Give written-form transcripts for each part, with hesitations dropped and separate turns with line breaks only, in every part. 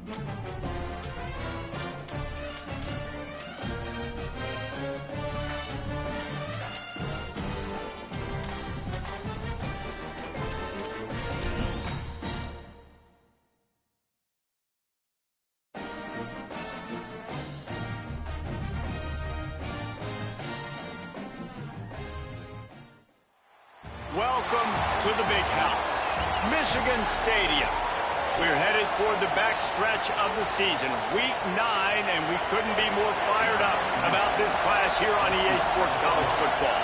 Welcome to the big house, Michigan Stadium. We're headed toward the backstretch of the season, week 9, and we couldn't be more fired up about this clash here on EA Sports College Football.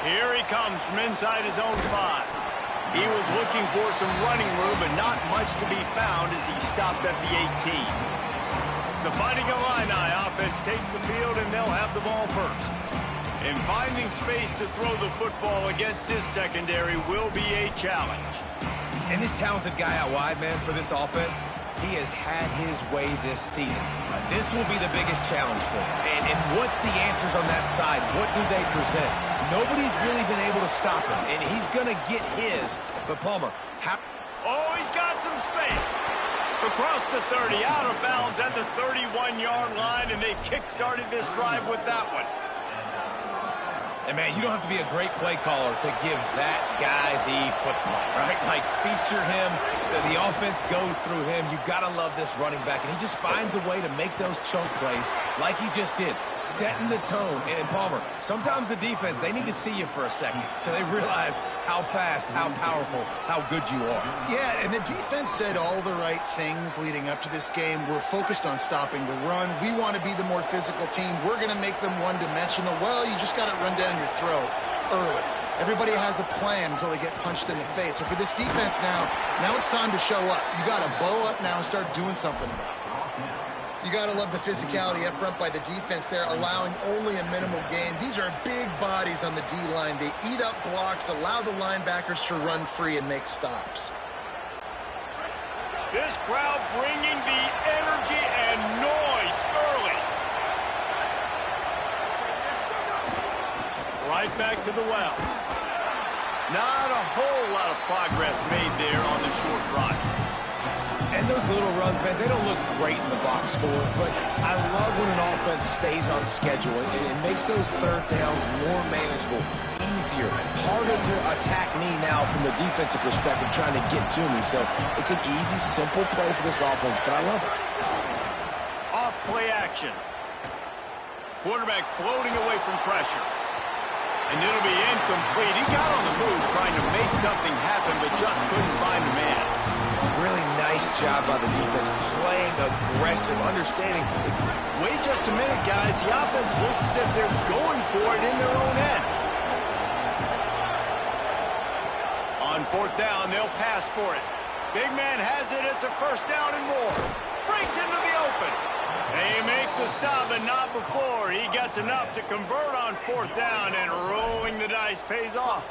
Here he comes from inside his own 5. He was looking for some running room, but not much to be found as he stopped at the 18. The Fighting Illini offense takes the field, and they'll have the ball first. And finding space to throw the football against this secondary will be a challenge.
And this talented guy out wide, man, for this offense, he has had his way this season. This will be the biggest challenge for him. And what's the answers on that side? What do they present? Nobody's really been able to stop him, and he's going to get his. But Palmer,
oh, he's got some space. Across the 30, out of bounds at the 31-yard line, and they kick-started this drive with that one.
And, man, you don't have to be a great play caller to give that guy the football, right? Like, feature him. The offense goes through him. You've got to love this running back. And he just finds a way to make those chunk plays like he just did, setting the tone. And, Palmer, sometimes the defense, they need to see you for a second so they realize how fast, how powerful, how good you are.
Yeah, and the defense said all the right things leading up to this game. We're focused on stopping the run. We want to be the more physical team. We're going to make them one-dimensional. Well, you just got to run down your throat early. Everybody has a plan until they get punched in the face. So for this defense now it's time to show up. You got to bow up now and start doing something about it. You got to love the physicality up front by the defense there, allowing only a minimal gain. These are big bodies on the D-line. They eat up blocks, allow the linebackers to run free and make stops.
This crowd bringing the energy and noise early. Right back to the well. Not a whole lot of progress made there on the short run.
And those little runs, man, they don't look great in the box score, but I love when an offense stays on schedule, and it makes those third downs more manageable, easier, harder to attack me now from the defensive perspective trying to get to me. So it's an easy, simple play for this offense, but I love it.
Off play action. Quarterback floating away from pressure. And it'll be incomplete. He got on the move trying to make something happen, but just couldn't find a man.
Really nice job by the defense, playing aggressive, understanding.
Wait just a minute, guys. The offense looks as if they're going for it in their own end. On 4th down, they'll pass for it. Big man has it. It's a first down and more. Breaks into the open. They make the stop, but not before. He gets enough to convert on 4th down, and rolling the dice pays off.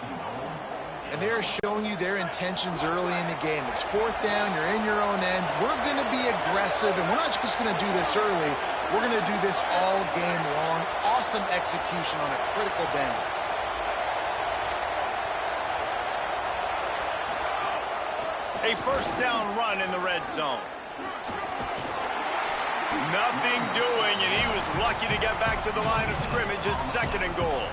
And they're showing you their intentions early in the game. It's 4th down, you're in your own end. We're going to be aggressive, and we're not just going to do this early. We're going to do this all game long. Awesome execution on a critical down.
A first down run in the red zone. Nothing doing, and he was lucky to get back to the line of scrimmage at 2nd and goal.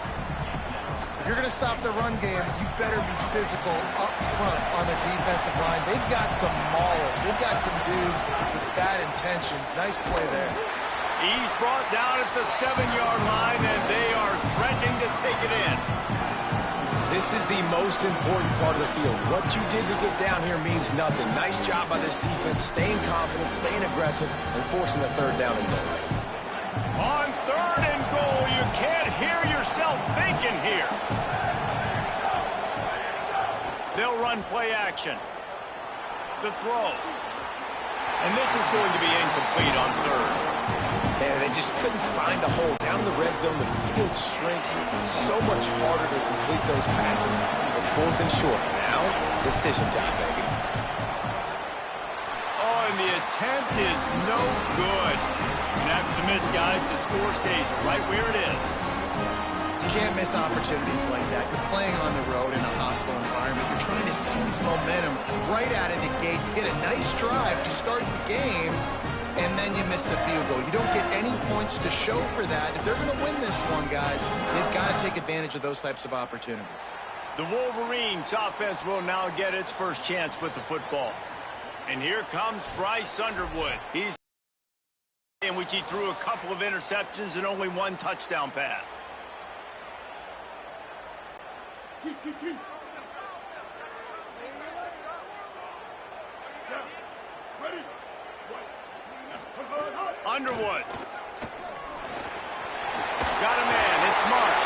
If you're going to stop the run game, you better be physical up front on the defensive line. They've got some maulers. They've got some dudes with bad intentions. Nice play there.
He's brought down at the 7-yard line, and they are threatening to take it in.
This is the most important part of the field. What you did to get down here means nothing. Nice job by this defense, staying confident, staying aggressive, and forcing the 3rd down and goal.
On 3rd and goal, you can't hear yourself thinking here. They'll run play action. The throw. And this is going to be incomplete on 3rd.
And they just couldn't find a hole. Down in the red zone, the field shrinks. So much harder to complete those passes. But 4th and short. Now, decision time, baby.
Oh, and the attempt is no good. And after the miss, guys, the score stays right where it is.
You can't miss opportunities like that. You're playing on the road in a hostile environment. You're trying to seize momentum right out of the gate. You get a nice drive to start the game, and then you miss the field goal. You don't get any points to show for that. If they're going to win this one, guys, they've got to take advantage of those types of opportunities.
The Wolverines offense will now get its first chance with the football. And here comes Bryce Underwood. He's in which he threw a couple of interceptions and only one touchdown pass. Underwood. Got a man. It's Marsh.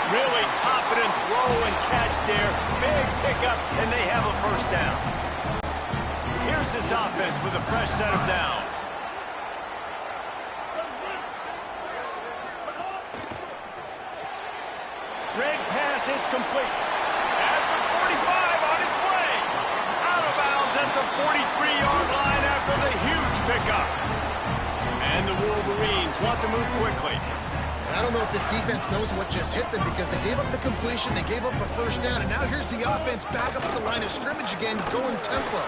Really confident throw and catch there. Big pickup, and they have a first down. Here's this offense with a fresh set of downs. Red pass, it's complete. At the 45 on its way. Out of bounds at the 43-yard line after the huge pickup. And the Wolverines want to move quickly.
I don't know if this defense knows what just hit them because they gave up the completion, they gave up a first down, and now here's the offense back up at the line of scrimmage again, going tempo.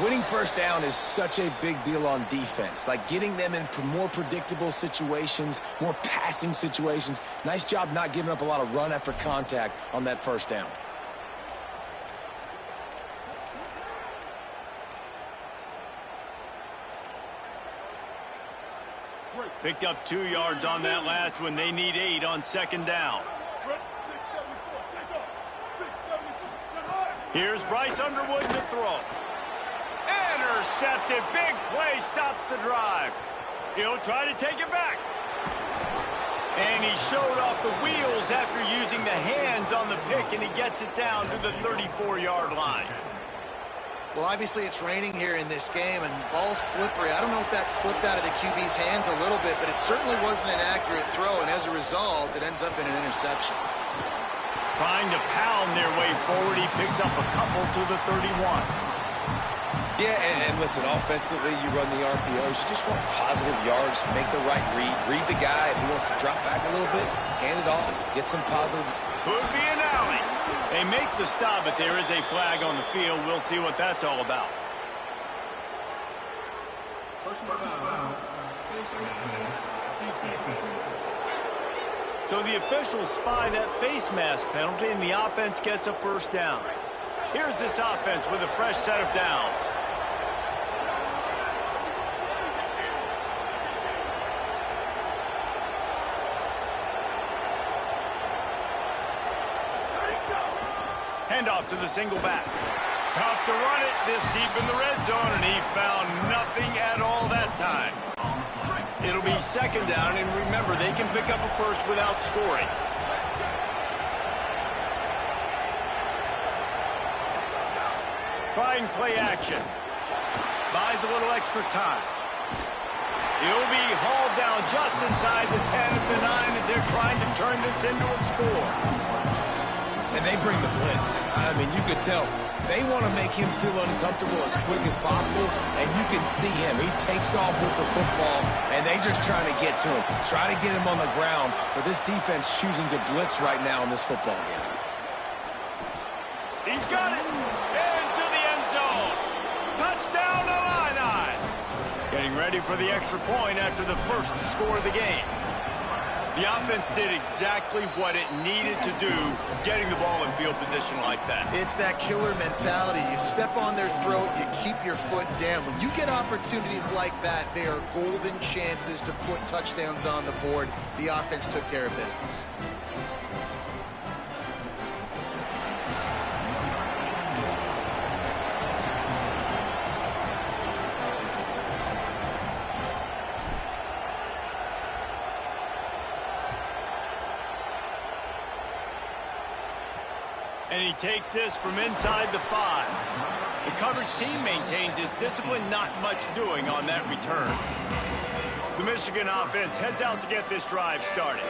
Winning first down is such a big deal on defense, like getting them in more predictable situations, more passing situations. Nice job not giving up a lot of run after contact on that first down.
Picked up 2 yards on that last one. They need 8 on second down. Here's Bryce Underwood to throw. Intercepted. Big play stops the drive. He'll try to take it back. And he showed off the wheels after using the hands on the pick, and he gets it down to the 34-yard line.
Well, obviously it's raining here in this game, and ball's slippery. I don't know if that slipped out of the QB's hands a little bit, but it certainly wasn't an accurate throw, and as a result, it ends up in an interception.
Trying to pound their way forward, he picks up a couple to the 31.
Yeah, and listen, offensively, you run the RPOs. You just want positive yards, make the right read the guy. If he wants to drop back a little bit, hand it off, get some positive.
Could be an alley. They make the stop, but there is a flag on the field. We'll see what that's all about. So the officials spy that face mask penalty, and the offense gets a first down. Here's this offense with a fresh set of downs. Handoff to the single back. Tough to run it this deep in the red zone, and he found nothing at all that time. It'll be second down, and remember, they can pick up a first without scoring. Trying play action. Buys a little extra time. He'll be hauled down just inside the 10 at the 9 as they're trying to turn this into a score.
And they bring the blitz. I mean, you could tell they want to make him feel uncomfortable as quick as possible, and you can see him. He takes off with the football, and they just trying to get to him, try to get him on the ground, but this defense choosing to blitz right now in this football game.
He's got it. Into the end zone. Touchdown, Illini. Getting ready for the extra point after the first score of the game. The offense did exactly what it needed to do, getting the ball in field position like that.
It's that killer mentality. You step on their throat, you keep your foot down. When you get opportunities like that, they are golden chances to put touchdowns on the board. The offense took care of business.
And he takes this from inside the 5. The coverage team maintains his discipline, not much doing on that return. The Michigan offense heads out to get this drive started.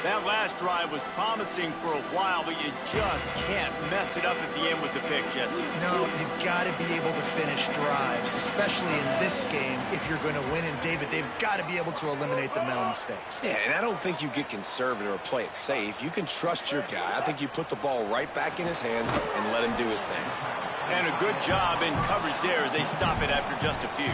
That last drive was promising for a while, but you just can't mess it up at the end with the pick, Jesse.
No, you've got to be able to finish drives, especially in this game if you're going to win. And, David, they've got to be able to eliminate the mental mistakes.
Yeah, and I don't think you get conservative or play it safe. You can trust your guy. I think you put the ball right back in his hands and let him do his thing.
And a good job in coverage there as they stop it after just a few.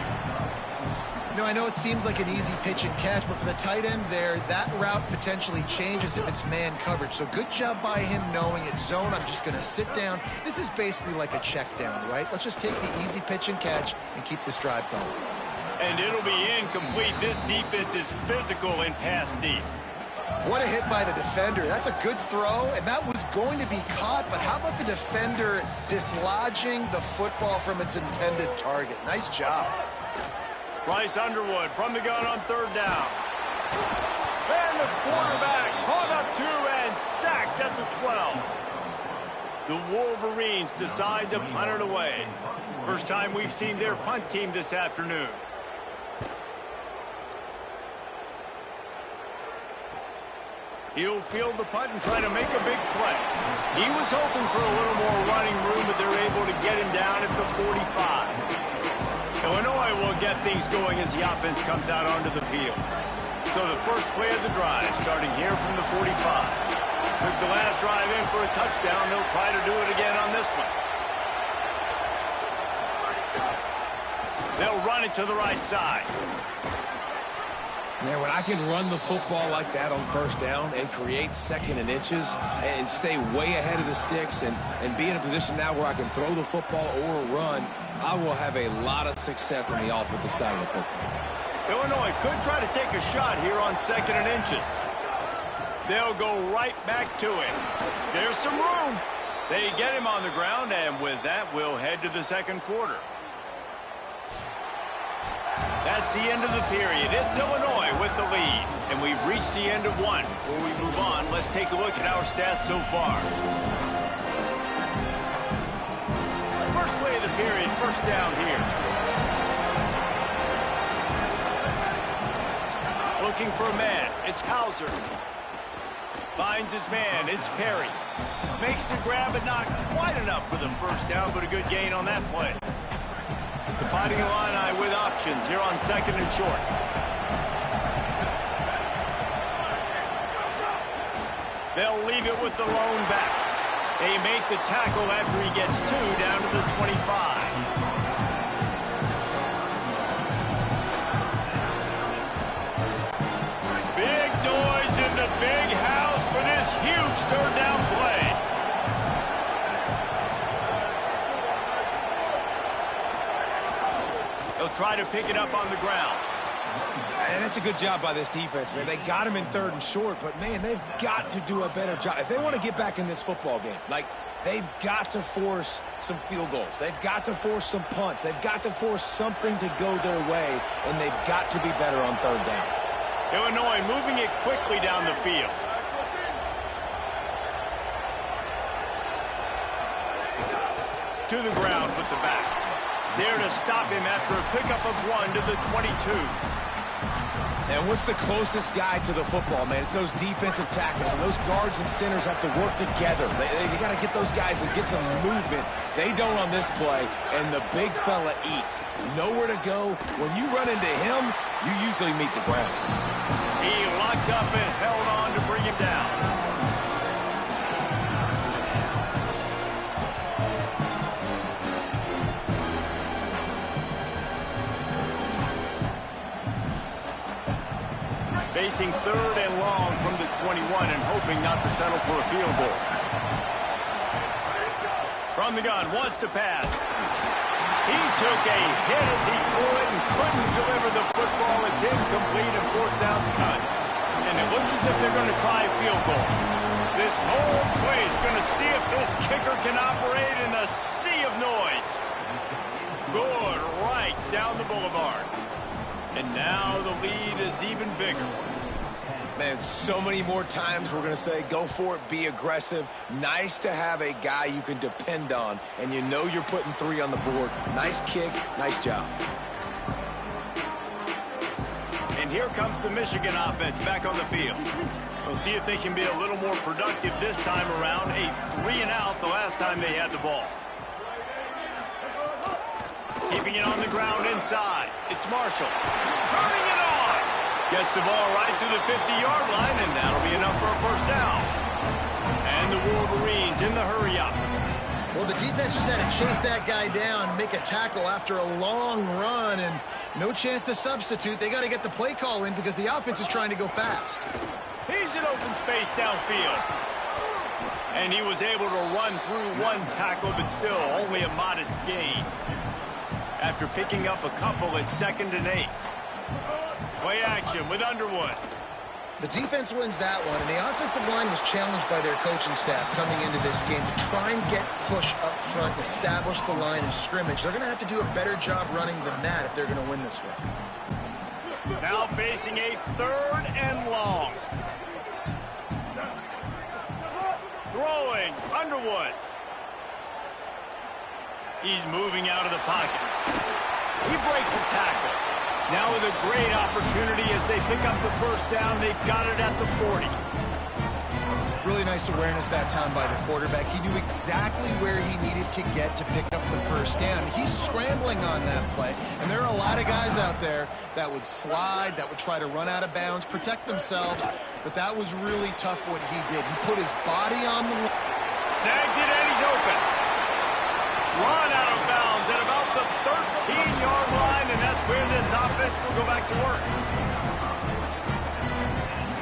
You know, I know it seems like an easy pitch and catch, but for the tight end there, that route potentially changes if it's man coverage. So good job by him knowing it's zone. I'm just going to sit down. This is basically like a check down, right? Let's just take the easy pitch and catch and keep this drive going.
And it'll be incomplete. This defense is physical in pass deep.
What a hit by the defender. That's a good throw, and that was going to be caught, but how about the defender dislodging the football from its intended target? Nice job.
Bryce Underwood from the gun on third down. And the quarterback caught up to and sacked at the 12. The Wolverines decide to punt it away. First time we've seen their punt team this afternoon. He'll field the punt and try to make a big play. He was hoping for a little more running room, but they're able to get him down at the 45. Illinois will get things going as the offense comes out onto the field. So the first play of the drive starting here from the 45. Took the last drive in for a touchdown. They'll try to do it again on this one. They'll run it to the right side.
Man, when I can run the football like that on first down and create second and inches and stay way ahead of the sticks and be in a position now where I can throw the football or run, I will have a lot of success on the offensive side of the football.
Illinois could try to take a shot here on second and inches. They'll go right back to it. There's some room. They get him on the ground, and with that, we'll head to the second quarter. That's the end of the period. It's Illinois with the lead. And we've reached the end of one. Before we move on, let's take a look at our stats so far. First play of the period, first down here. Looking for a man. It's Hauser. Finds his man. It's Perry. Makes the grab, but not quite enough for the first down, but a good gain on that play. The Fighting Illini with options here on second and short. They'll leave it with the lone back. They make the tackle after he gets two down to the 25. Big noise in the big house for this huge third down play. They'll try to pick it up on the ground.
And it's a good job by this defense, man. They got him in third and short, but, man, they've got to do a better job. If they want to get back in this football game, like, they've got to force some field goals. They've got to force some punts. They've got to force something to go their way, and they've got to be better on third down.
Illinois moving it quickly down the field. To the ground with the back. There to stop him after a pickup of one to the 22.
And what's the closest guy to the football, man? It's those defensive tackles, and those guards and centers have to work together. They got to get those guys and get some movement. They don't on this play, and the big fella eats. Nowhere to go. When you run into him, you usually meet the ground.
He locked up and held on to bring him down. Facing third and long from the 21 and hoping not to settle for a field goal. From the gun, wants to pass. He took a hit as he threw it and couldn't deliver the football. It's incomplete and fourth down's cut. And it looks as if they're going to try a field goal. This whole play is going to see if this kicker can operate in the sea of noise. Good, right down the boulevard. And now the lead is even bigger.
Man, so many more times we're going to say, go for it, be aggressive. Nice to have a guy you can depend on, and you know you're putting three on the board. Nice kick, nice job.
And here comes the Michigan offense back on the field. We'll see if they can be a little more productive this time around. A 3-and-out the last time they had the ball. Keeping it on the ground inside. It's Marshall. Turning it on. Gets the ball right to the 50-yard line, and that'll be enough for a first down. And the Wolverines in the hurry-up.
Well, the defense just had to chase that guy down, make a tackle after a long run, and no chance to substitute. They got to get the play call in because the offense is trying to go fast.
He's in open space downfield. And he was able to run through one tackle, but still only a modest gain. After picking up a couple at 2nd and 8. Play action with Underwood.
The defense wins that one, and the offensive line was challenged by their coaching staff coming into this game to try and get push up front, establish the line of scrimmage. They're going to have to do a better job running than that if they're going to win this one.
Now facing a 3rd and long. Throwing, Underwood. He's moving out of the pocket. He breaks a tackle. Now with a great opportunity as they pick up the first down. They've got it at the 40.
Really nice awareness that time by the quarterback. He knew exactly where he needed to get to pick up the first down. He's scrambling on that play, and there are a lot of guys out there that would slide, that would try to run out of bounds, protect themselves, but that was really tough what he did. He put his body on the line.
Snags it, and he's open. Run out of bounds at about the 13-yard line, and that's where this offense will go back to work.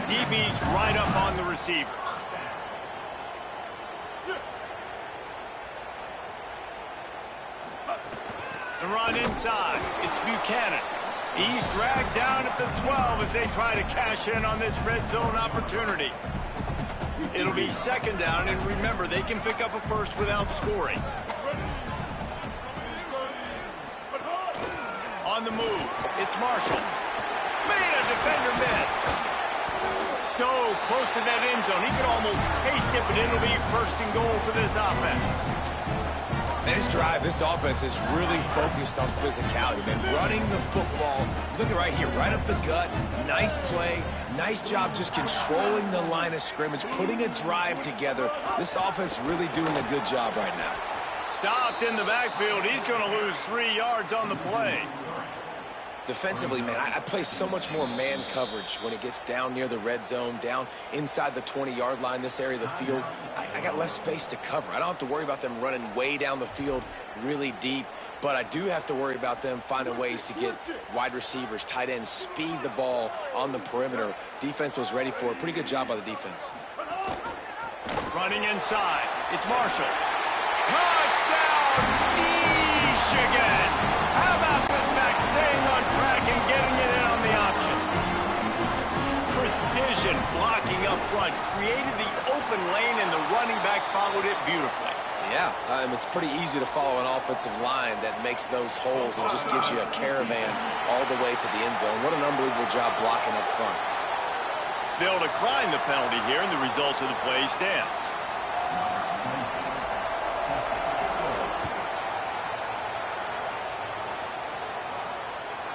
DB's right up on the receivers. The run inside. It's Buchanan. He's dragged down at the 12 as they try to cash in on this red zone opportunity. It'll be 2nd down, and remember, they can pick up a first without scoring. On the move, it's Marshall. Made a defender miss. So close to that end zone, he could almost taste it, but it'll be 1st and goal for this offense.
This drive, this offense is really focused on physicality, man. Running the football, look at right here, right up the gut. Nice play, nice job just controlling the line of scrimmage, putting a drive together. This offense really doing a good job right now.
Stopped in the backfield. He's going to lose 3 yards on the play.
Defensively, man, I play so much more man coverage when it gets down near the red zone, down inside the 20-yard line, this area of the field. I got less space to cover. I don't have to worry about them running way down the field really deep, but I do have to worry about them finding ways to get wide receivers, tight ends, speed the ball on the perimeter. Defense was ready for it. Pretty good job by the defense.
Running inside. It's Marshall. Touchdown, Michigan! How about this back staying on track and getting it in on the option? Precision blocking up front created the open lane, and the running back followed it beautifully.
Yeah, it's pretty easy to follow an offensive line that makes those holes and just gives you a caravan all the way to the end zone. What an unbelievable job blocking up front.
They'll decline the penalty here, and the result of the play stands.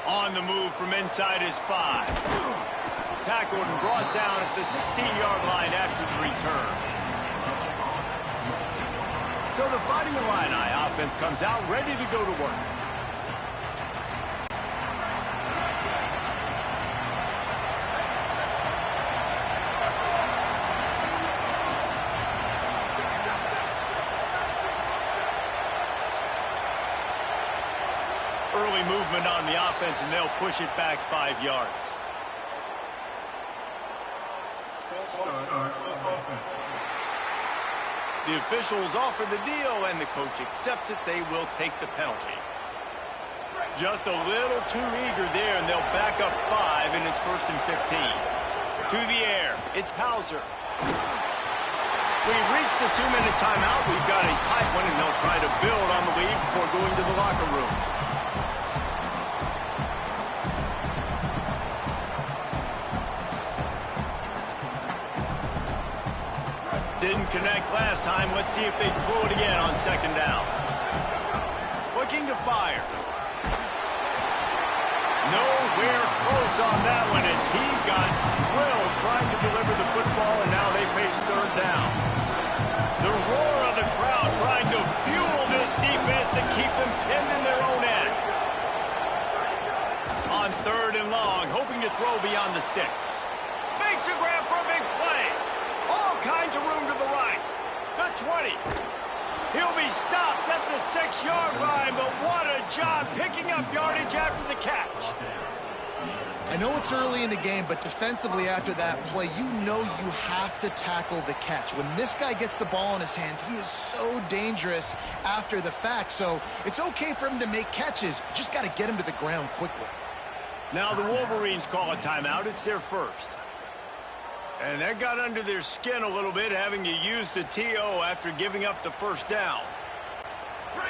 On the move from inside his 5. Tackled and brought down at the 16-yard line after the return. So the Fighting Illini offense comes out ready to go to work. Early movement on the offense, and they'll push it back 5 yards. The officials offer the deal, and the coach accepts it. They will take the penalty. Just a little too eager there, and they'll back up 5, and it's 1st and 15. To the air, it's Hauser. We've reached the 2-minute timeout. We've got a tight one, and they'll try to build on the lead before going to the locker room. Didn't connect last time. Let's see if they throw it again on 2nd down. Looking to fire. Nowhere close on that one as he got drilled trying to deliver the football, and now they face third down. The roar of the crowd trying to fuel this defense to keep them pinned in their own end. On third and long, hoping to throw beyond the sticks. Makes a grab for a big play. All kinds of room to the right. The 20. He'll be stopped at the 6-yard line, but what a job picking up yardage after the catch.
I know it's early in the game, but defensively after that play, you know you have to tackle the catch. When this guy gets the ball in his hands, he is so dangerous after the fact. So it's okay for him to make catches. You just got to get him to the ground quickly.
Now the Wolverines call a timeout. It's their first. And that got under their skin a little bit, having to use the TO after giving up the first down.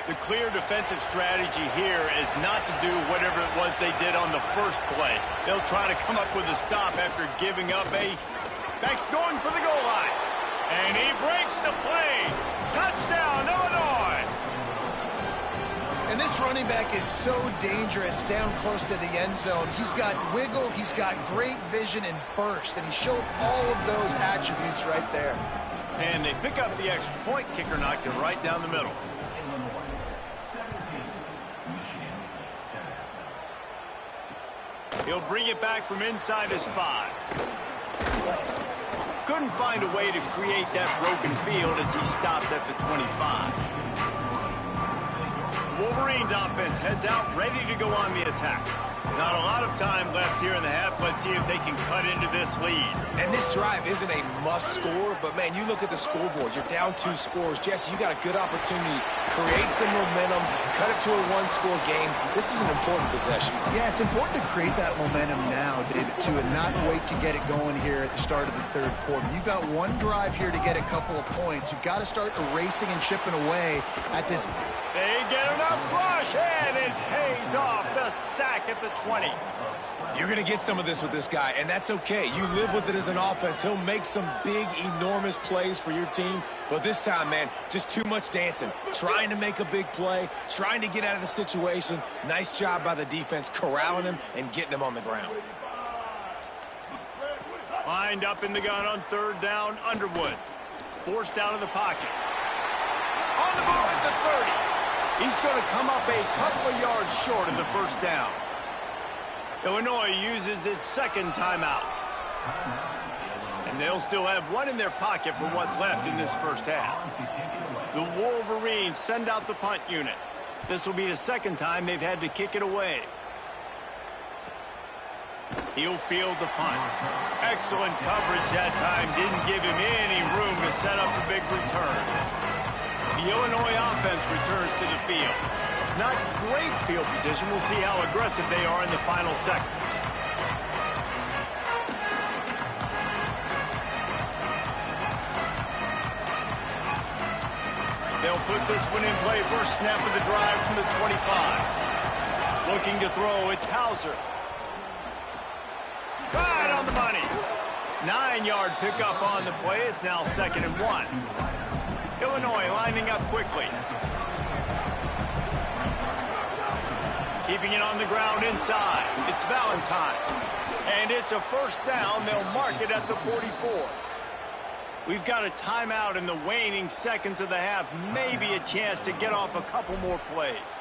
The clear defensive strategy here is not to do whatever it was they did on the first play. They'll try to come up with a stop after giving up a... Backs going for the goal line. And he breaks the play. Touchdown, Illinois!
And this running back is so dangerous down close to the end zone. He's got wiggle, he's got great vision and burst, and he showed all of those attributes right there.
And they pick up the extra point. Kicker knocked it right down the middle. He'll bring it back from inside his 5. Couldn't find a way to create that broken field as he stopped at the 25. Wolverines offense heads out, ready to go on the attack. Not a lot of time left here in the half. Let's see if they can cut into this lead.
And this drive isn't a must score, but man, you look at the scoreboard. You're down 2 scores. Jesse, you got a good opportunity. Create some momentum. Cut it to a 1-score game. This is an important possession.
Yeah, it's important to create that momentum now, David, too, and not wait to get it going here at the start of the third quarter. You've got one drive here to get a couple of points. You've got to start erasing and chipping away at this.
They get enough rush, and it pays off. The sack at the 20.
You're going to get some of this with this guy, and that's okay. You live with it as an offense. He'll make some big, enormous plays for your team. But this time, man, just too much dancing. Trying to make a big play, trying to get out of the situation. Nice job by the defense corralling him and getting him on the ground.
Lined up in the gun on third down, Underwood. Forced out of the pocket. On the move at the 30. He's going to come up a couple of yards short of the first down. Illinois uses its second timeout. And they'll still have one in their pocket for what's left in this first half. The Wolverines send out the punt unit. This will be the second time they've had to kick it away. He'll field the punt. Excellent coverage that time. Didn't give him any room to set up a big return. The Illinois offense returns to the field. Not great field position. We'll see how aggressive they are in the final seconds. They'll put this one in play. First snap of the drive from the 25. Looking to throw, it's Hauser. Right on the money. 9-yard pickup on the play. It's now 2nd and 1. Illinois lining up quickly. Keeping it on the ground inside. It's Valentine. And it's a first down. They'll mark it at the 44. We've got a timeout in the waning seconds of the half. Maybe a chance to get off a couple more plays.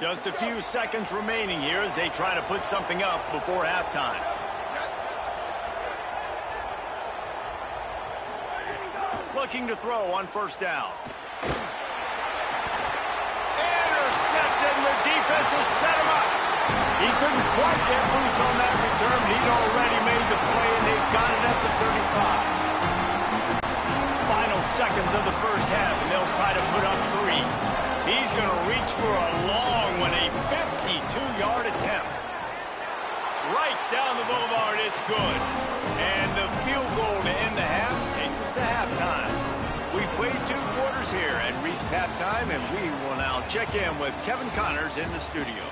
Just a few seconds remaining here as they try to put something up before halftime. Looking to throw on first down. Intercepted, and the defense has set him up. He couldn't quite get loose on that return, but he'd already made the play, and they've got it at the 35. Final seconds of the first half, and they'll try to put up 3. He's going to reach for a long one, a 52-yard attempt. Right down the boulevard, it's good. And the field goal to end the half takes us to halftime. We've played 2 quarters here and reached halftime, and we will now check in with Kevin Connors in the studio.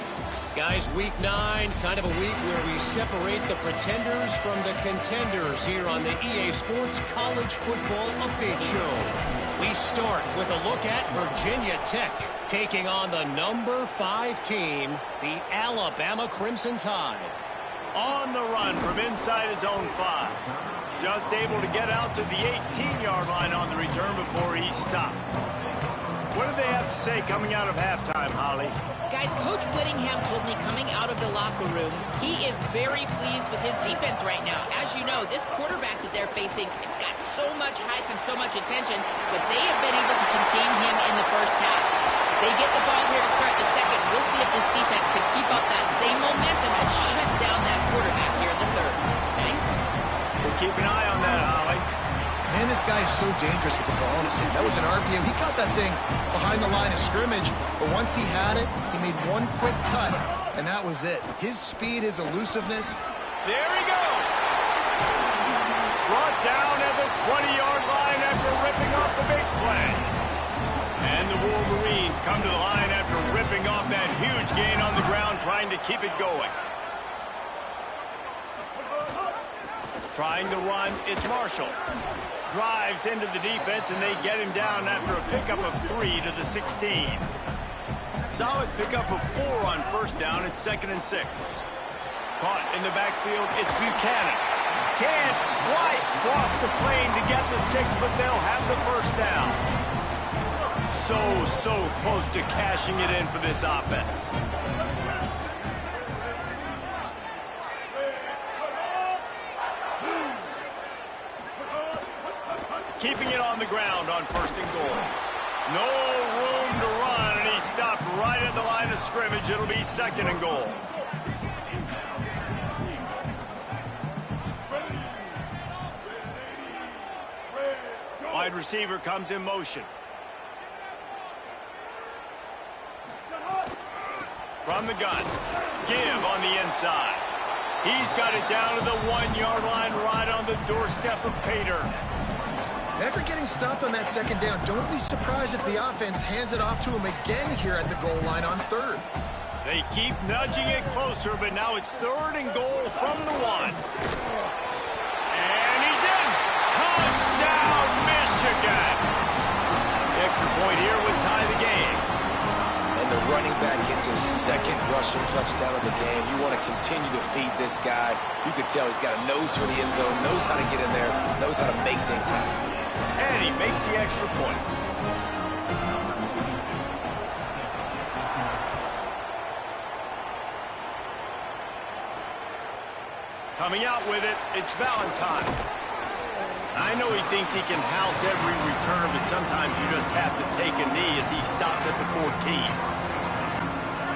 Guys, week 9, kind of a week where we separate the pretenders from the contenders here on the EA Sports College Football Update Show. We start with a look at Virginia Tech taking on the number 5 team, the Alabama Crimson Tide.
On the run from inside his own 5. Just able to get out to the 18-yard line on the return before he stopped. What do they have to say coming out of halftime, Holly?
Guys, Coach Whittingham told me coming out of the locker room, he is very pleased with his defense right now. As you know, this quarterback that they're facing has got so much hype and so much attention, but they have been able to contain him in the first half. They get the ball here to start the second. We'll see if this defense can keep up that same momentum and shut down that quarterback here in the third. Thanks.
We'll keep an eye on that, Holly.
Man, this guy is so dangerous with the ball in his hand. That was an RPO. He got that thing behind the line of scrimmage, but once he had it, he made one quick cut, and that was it. His speed, his elusiveness.
There he goes. Brought down at the 20-yard line after ripping off the big play. And the Wolverines come to the line after ripping off that huge gain on the ground, trying to keep it going. Trying to run, it's Marshall. Drives into the defense, and they get him down after a pickup of 3 to the 16. Solid pickup of 4 on first down. It's 2nd and 6. Caught in the backfield, it's Buchanan. Can't quite cross the plane to get the 6, but they'll have the first down. So close to cashing it in for this offense. Keeping it on the ground on 1st and goal. No room to run, and he stopped right at the line of scrimmage. It'll be 2nd and goal. Wide receiver comes in motion. From the gun. Give on the inside. He's got it down to the 1-yard line right on the doorstep of Pater.
After getting stopped on that 2nd down, don't be surprised if the offense hands it off to him again here at the goal line on 3rd.
They keep nudging it closer, but now it's 3rd and goal from the 1. And he's in! Touchdown, Michigan! The extra point here would tie the game.
And the running back gets his 2nd rushing touchdown of the game. You want to continue to feed this guy. You can tell he's got a nose for the end zone, knows how to get in there, knows how to make things happen.
And he makes the extra point. Coming out with it, it's Valentine. I know he thinks he can house every return, but sometimes you just have to take a knee as he stopped at the 14.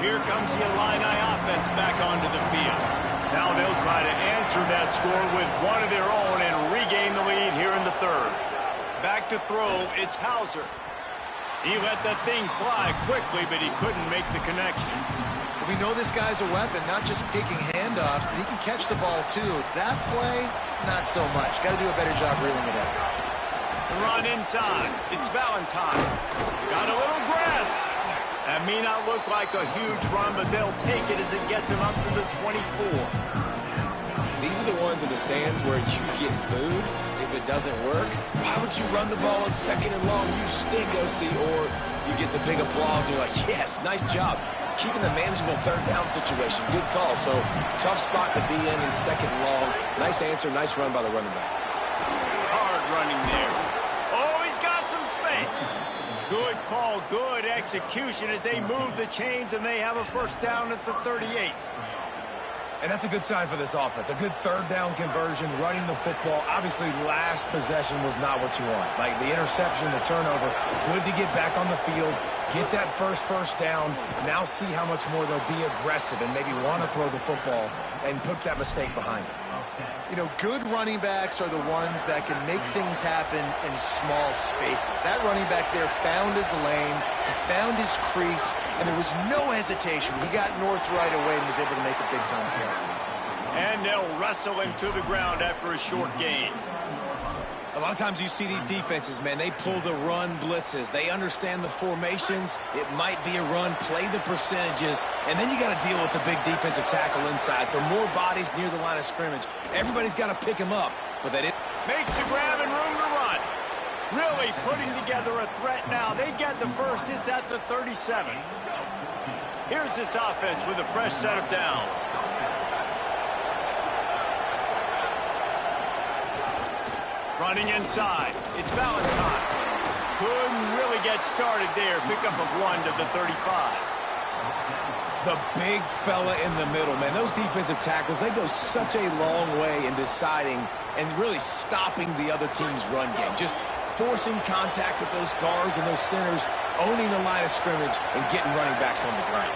Here comes the Illini offense back onto the field. Now they'll try to answer that score with one of their own and regain the lead here in the 3rd. Back to throw, it's Hauser. He let that thing fly quickly, but he couldn't make the connection.
We know this guy's a weapon, not just taking handoffs, but he can catch the ball too. That play, not so much. Got to do a better job reeling it out.
The run inside, it's Valentine. Got a little grass. That may not look like a huge run, but they'll take it as it gets him up to the 24.
These are the ones in the stands where you get booed if it doesn't work. Why would you run the ball on 2nd and long? You stink, OC. Or you get the big applause and you're like, yes, nice job. Keeping the manageable 3rd down situation. Good call. So tough spot to be in 2nd and long. Nice answer, nice run by the running back.
Hard running there. Oh, he's got some space. Good call, good execution as they move the chains and they have a first down at the 38.
And that's a good sign for this offense. A good 3rd down conversion, running the football. Obviously, last possession was not what you want. Like the interception, the turnover. Good to get back on the field, get that first down. Now see how much more they'll be aggressive and maybe want to throw the football and put that mistake behind them.
You know, good running backs are the ones that can make things happen in small spaces. That running back there found his lane, he found his crease, and there was no hesitation. He got north right away and was able to make a big-time play.
And they'll wrestle him to the ground after a short gain.
A lot of times you see these defenses, man, they pull the run blitzes. They understand the formations. It might be a run, play the percentages, and then you got to deal with the big defensive tackle inside. So more bodies near the line of scrimmage. Everybody's got to pick him up, but they didn't.
Makes the grab and room to run. Really putting together a threat now. They get the first. It's at the 37. Here's this offense with a fresh set of downs. Running inside. It's Valentine. Couldn't really get started there. Pickup of 1 to the 35.
The big fella in the middle, man. Those defensive tackles, they go such a long way in deciding and really stopping the other team's run game. Just forcing contact with those guards and those centers, owning the line of scrimmage, and getting running backs on the ground.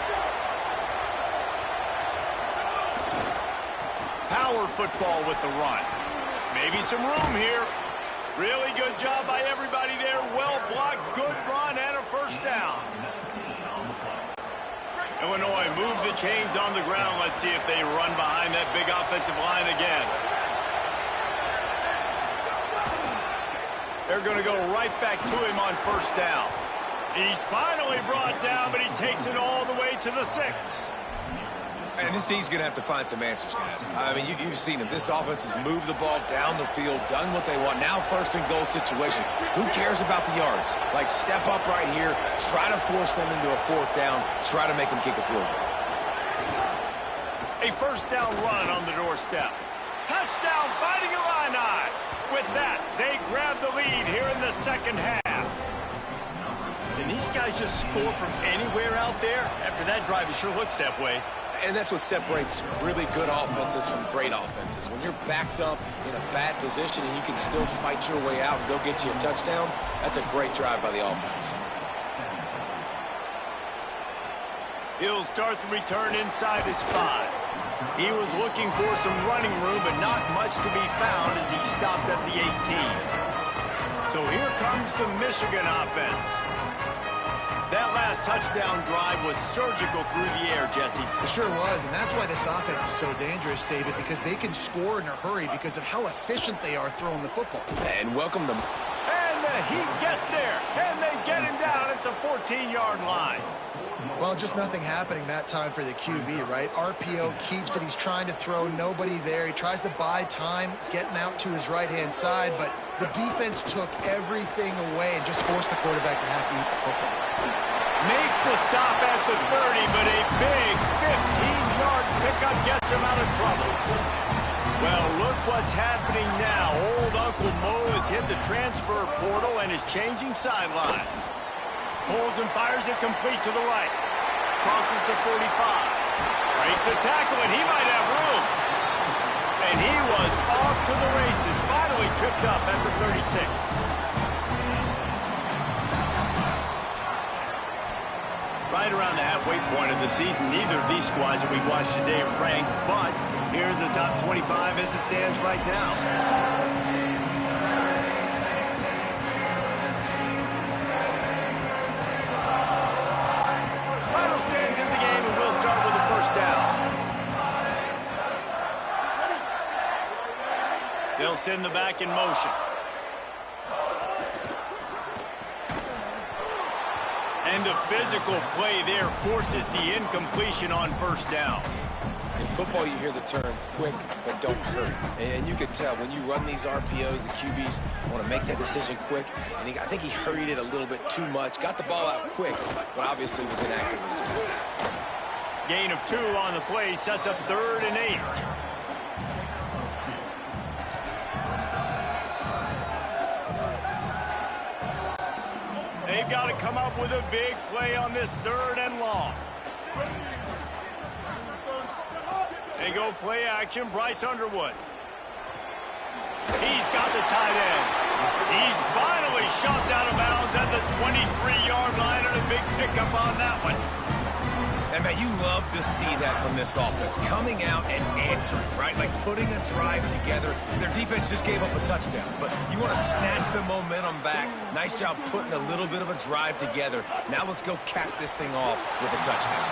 Power football with the run. Maybe some room here. Really good job by everybody there. Well blocked, good run, and a first down. Illinois move the chains on the ground. Let's see if they run behind that big offensive line again. They're going to go right back to him on first down. He's finally brought down, but he takes it all the way to the 6.
And this D's going to have to find some answers, guys. I mean, you've seen him. This offense has moved the ball down the field, done what they want. Now first and goal situation. Who cares about the yards? Like, step up right here, try to force them into a 4th down, try to make them kick a field goal.
A first down run on the doorstep. Touchdown, Fighting Illini. With that, they grab the lead here in the second half. And these guys just score from anywhere out there? After that drive, it sure looks that way.
And that's what separates really good offenses from great offenses. When you're backed up in a bad position and you can still fight your way out and go get you a touchdown, that's a great drive by the offense.
He'll start the return inside his 5. He was looking for some running room, but not much to be found as he stopped at the 18. So here comes the Michigan offense. That last touchdown drive was surgical through the air, Jesse.
It sure was, and that's why this offense is so dangerous, David, because they can score in a hurry because of how efficient they are throwing the football.
And welcome them.
And he gets there, and they get him down at the 14-yard line.
Well, just nothing happening that time for the QB, right? RPO keeps it. He's trying to throw, nobody there. He tries to buy time, getting out to his right-hand side, but the defense took everything away and just forced the quarterback to have to eat the football.
Makes the stop at the 30, but a big 15-yard pickup gets him out of trouble. Well, look what's happening now. Old Uncle Mo has hit the transfer portal and is changing sidelines. Pulls and fires it complete to the right. Crosses the 45. Breaks a tackle, and he might have room. And he was off to the races. Finally tripped up at the 36. Right around the halfway point of the season, neither of these squads that we've watched today are ranked, but here's the top 25 as it stands right now. Final stands in the game, and we'll start with the first down. They'll send the back in motion. And the physical play there forces the incompletion on first down.
In football, you hear the term quick, but don't hurry. And you can tell when you run these RPOs, the QBs want to make that decision quick. And I think he hurried it a little bit too much. Got the ball out quick, but obviously was inaccurate with his pass.
Gain of 2 on the play sets up 3rd and 8. They've got to come up with a big play on this 3rd and long. They go play action. Bryce Underwood. He's got the tight end. He's finally shoved out of bounds at the 23-yard line, and a big pickup on that one.
And, man, you love to see that from this offense. Coming out and answering, right? Like putting a drive together. Their defense just gave up a touchdown. But you want to snatch the momentum back. Nice job putting a little bit of a drive together. Now let's go cap this thing off with a touchdown.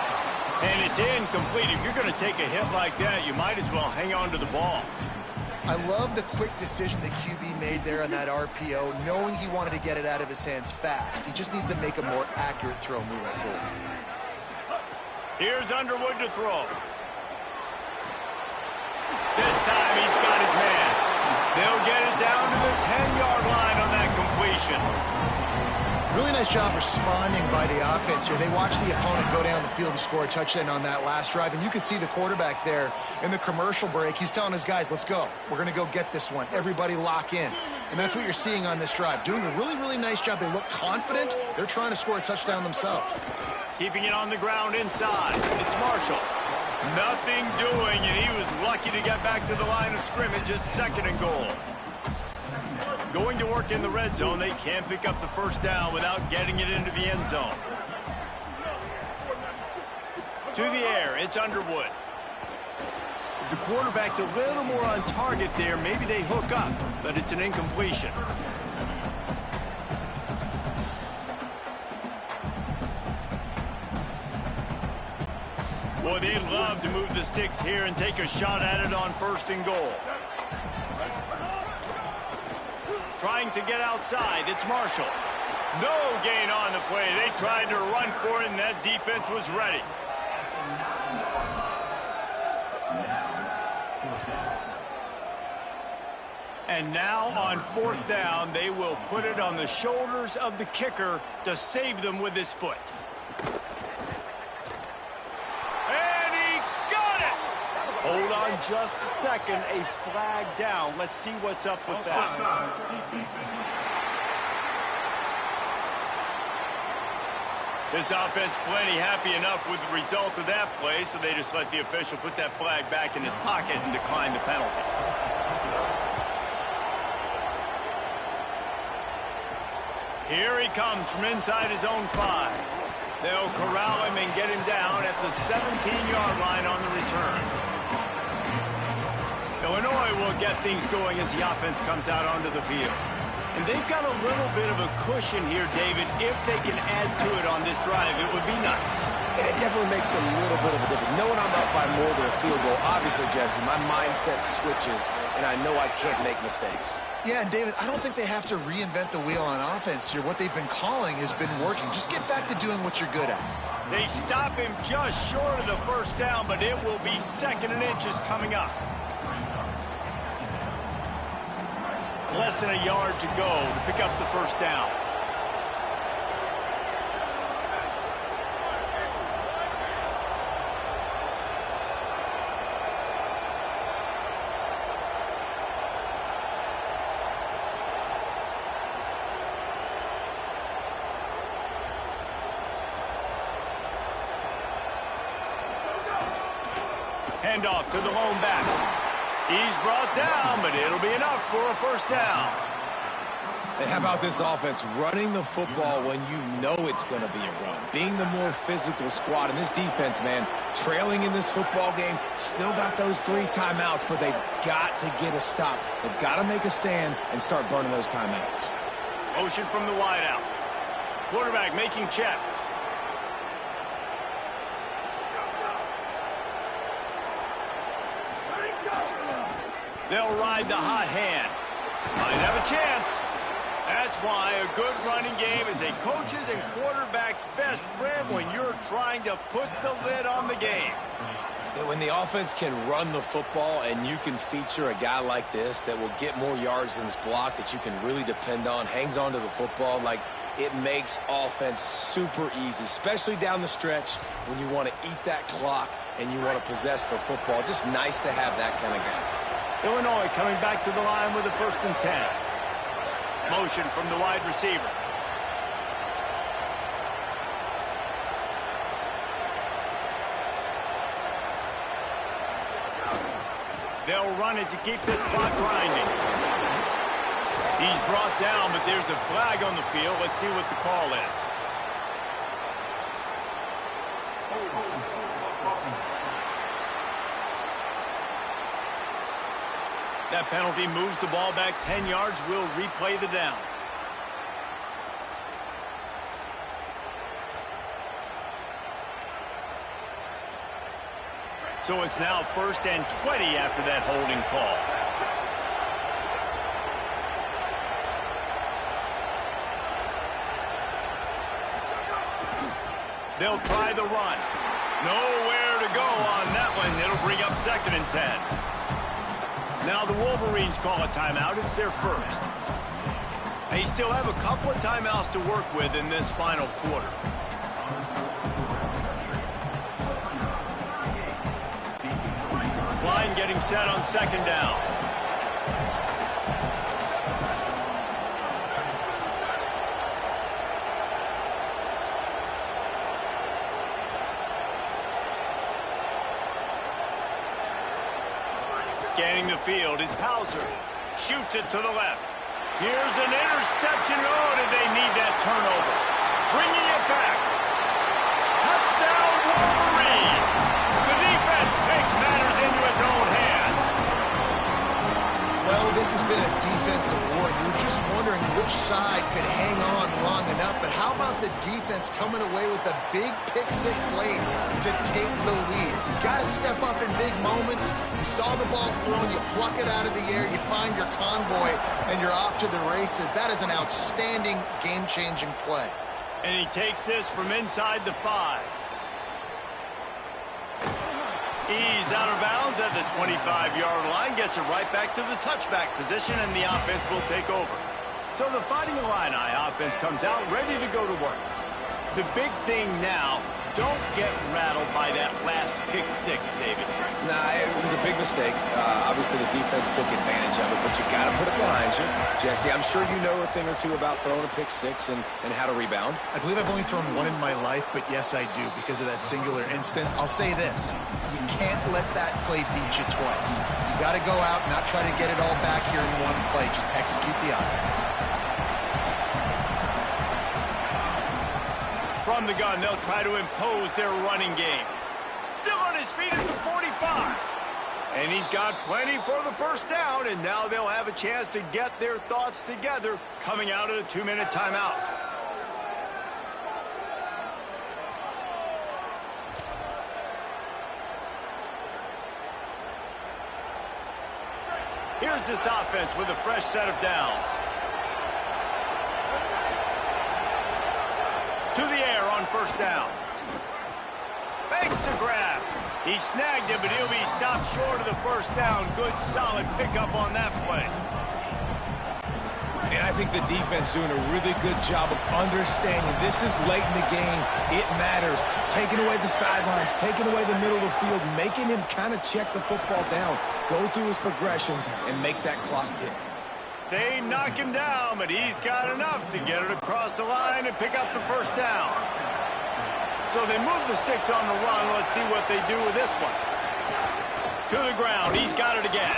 And it's incomplete. If you're going to take a hit like that, you might as well hang on to the ball.
I love the quick decision the QB made there on that RPO, knowing he wanted to get it out of his hands fast. He just needs to make a more accurate throw moving forward.
Here's Underwood to throw. This time he's got his man. They'll get it down to the 10-yard line on that completion. completion.
Really nice job responding by the offense here. They watched the opponent go down the field and score a touchdown on that last drive, and you can see the quarterback there in the commercial break. He's telling his guys, let's go. We're going to go get this one. Everybody lock in. And that's what you're seeing on this drive. Doing a really, really nice job. They look confident. They're trying to score a touchdown themselves.
Keeping it on the ground inside. It's Marshall. Nothing doing, and he was lucky to get back to the line of scrimmage. It's 2nd and goal. Going to work in the red zone. They can't pick up the first down without getting it into the end zone. To the air, it's Underwood. If the quarterback's a little more on target there, maybe they hook up, but it's an incompletion. Boy, they'd love to move the sticks here and take a shot at it on 1st and goal. Trying to get outside, it's Marshall. No gain on the play. They tried to run for it, and that defense was ready. And now on 4th down, they will put it on the shoulders of the kicker to save them with his foot. Hold on just a second. A flag down. Let's see what's up with that. This offense plenty happy enough with the result of that play, so they just let the official put that flag back in his pocket and decline the penalty. Here he comes from inside his own 5. They'll corral him and get him down at the 17-yard line on the return. Illinois will get things going as the offense comes out onto the field. And they've got a little bit of a cushion here, David. If they can add to it on this drive, it would be nice.
And it definitely makes a little bit of a difference. Knowing I'm up by more than a field goal, obviously, Jesse, my mindset switches, and I know I can't make mistakes.
Yeah, and David, I don't think they have to reinvent the wheel on offense here. What they've been calling has been working. Just get back to doing what you're good at.
They stop him just short of the first down, but it will be 2nd and inches coming up. Less than a yard to go to pick up the first down. Handoff to the lone back. He's brought down, but it'll be enough for a first down.
And how about this offense running the football when you know it's going to be a run? Being the more physical squad. And this defense, man, trailing in this football game, still got those 3 timeouts, but they've got to get a stop. They've got to make a stand and start burning those timeouts.
Motion from the wideout. Quarterback making checks. They'll ride the hot hand. Might have a chance. That's why a good running game is a coach's and quarterback's best friend when you're trying to put the lid on the game.
When the offense can run the football and you can feature a guy like this that will get more yards than this block that you can really depend on, hangs on to the football, like it makes offense super easy, especially down the stretch when you want to eat that clock and you want to possess the football. Just nice to have that kind of guy.
Illinois coming back to the line with a 1st and 10. Motion from the wide receiver. They'll run it to keep this clock grinding. He's brought down, but there's a flag on the field. Let's see what the call is. That penalty moves the ball back 10 yards. We'll replay the down. So it's now 1st and 20 after that holding call. They'll try the run. Nowhere to go on that one. It'll bring up 2nd and 10. Now the Wolverines call a timeout. It's their first. They still have a couple of timeouts to work with in this final quarter. Line getting set on second down. Scanning the field is Hauser. Shoots it to the left. Here's an interception. Oh, did they need that turnover? Bringing it back. Touchdown, Wolverines. The defense takes matters into its own hands.
Well, this has been a defensive war. You're just wondering which side could hang on long enough. But how about the defense coming away with a big pick six late to take the lead? You got to step up in big moments. You saw the ball thrown, you pluck it out of the air, you find your convoy, and you're off to the races. That is an outstanding game-changing play.
And he takes this from inside the 5. He's out of bounds at the 25-yard line, gets it right back to the touchback position, and the offense will take over. So the Fighting Illini offense comes out ready to go to work. The big thing now, don't get rattled by that last pick six, David.
Nah, it was a big mistake. Obviously, the defense took advantage of it, but you got to put it behind you. Jesse, I'm sure you know a thing or two about throwing a pick six and how to rebound.
I believe I've only thrown one in my life, but yes, I do, because of that singular instance. I'll say this. You can't let that play beat you twice. You got to go out, not try to get it all back here in one play. Just execute the offense.
From the gun, they'll try to impose their running game. Still on his feet at the 45. And he's got plenty for the first down, and now they'll have a chance to get their thoughts together coming out of the 2-minute timeout. Here's this offense with a fresh set of downs. To the air on first down. Fakes to grab. He snagged it, but he'll be stopped short of the first down. Good, solid pickup on that play.
And I think the defense doing a really good job of understanding this is late in the game. It matters. Taking away the sidelines, taking away the middle of the field, making him kind of check the football down, go through his progressions, and make that clock tick.
They knock him down, but he's got enough to get it across the line and pick up the first down. So they move the sticks on the run. Let's see what they do with this one. To the ground. He's got it again.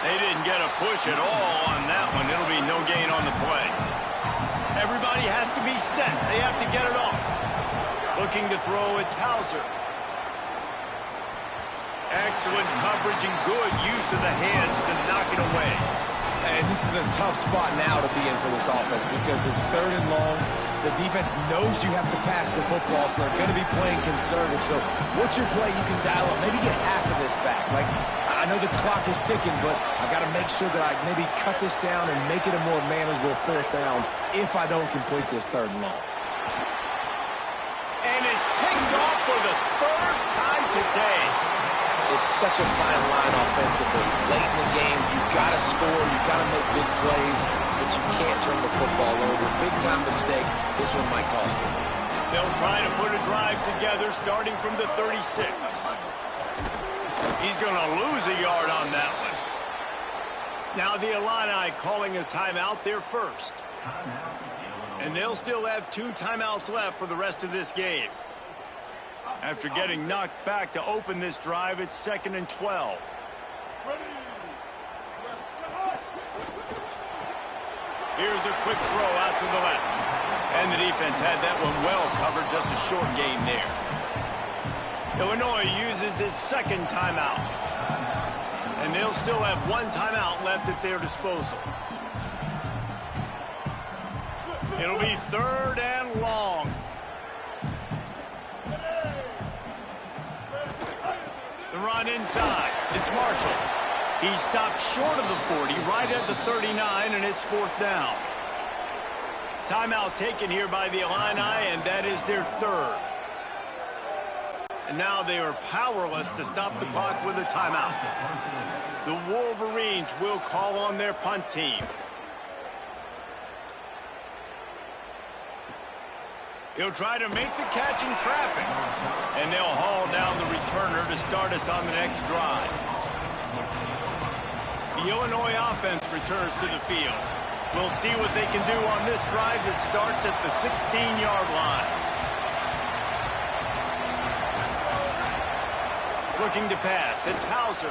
They didn't get a push at all on that one. It'll be no gain on the play. Everybody has to be set. They have to get it off. Looking to throw, it's Hauser. Excellent coverage and good use of the hands to knock it away.
And this is a tough spot now to be in for this offense because it's third and long. The defense knows you have to pass the football, so they're going to be playing conservative. So what's your play you can dial up? Maybe get half of this back. Like, I know the clock is ticking, but I got to make sure that I maybe cut this down and make it a more manageable fourth down if I don't complete this third and long.
And it's picked off for the third time today.
It's such a fine line offensively. Late in the game, you got to score, you got to make big plays, but you can't turn the football over. Big-time mistake. This one might cost him.
They'll try to put a drive together starting from the 36. He's going to lose a yard on that one. Now the Illini calling a timeout there first. And they'll still have 2 timeouts left for the rest of this game. After getting knocked back to open this drive, it's 2nd and 12. Here's a quick throw out to the left. And the defense had that one well covered, just a short gain there. Illinois uses its 2nd timeout. And they'll still have 1 timeout left at their disposal. It'll be 3rd and long. The run inside. It's Marshall. He stopped short of the 40, right at the 39, and it's 4th down. Timeout taken here by the Illini, and that is their 3rd. And now they are powerless to stop the clock with a timeout. The Wolverines will call on their punt team. He'll try to make the catch in traffic. And they'll haul down the returner to start us on the next drive. The Illinois offense returns to the field. We'll see what they can do on this drive that starts at the 16-yard line. Looking to pass. It's Hauser.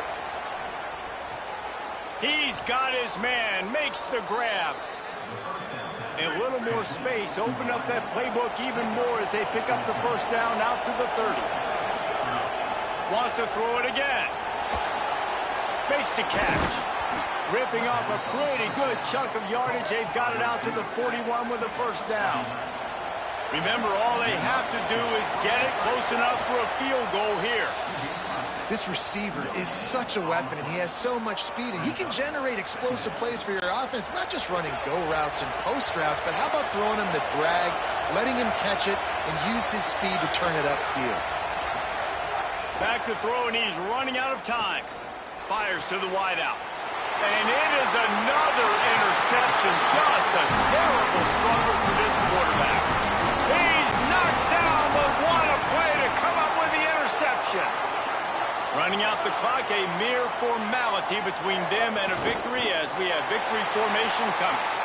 He's got his man. Makes the grab. A little more space. Open up that playbook even more as they pick up the first down out to the 30. Wants to throw it again. Makes the catch. Ripping off a pretty good chunk of yardage. They've got it out to the 41 with a first down. Remember, all they have to do is get it close enough for a field goal here.
This receiver is such a weapon, and he has so much speed, and he can generate explosive plays for your offense, not just running go routes and post routes, but how about throwing him the drag, letting him catch it, and use his speed to turn it upfield.
Back to throw, and he's running out of time. Fires to the wideout. And it is another interception. Just a terrible struggle for this quarterback. He's knocked down, but what a play to come up with the interception. Running out the clock, a mere formality between them and a victory as we have victory formation coming.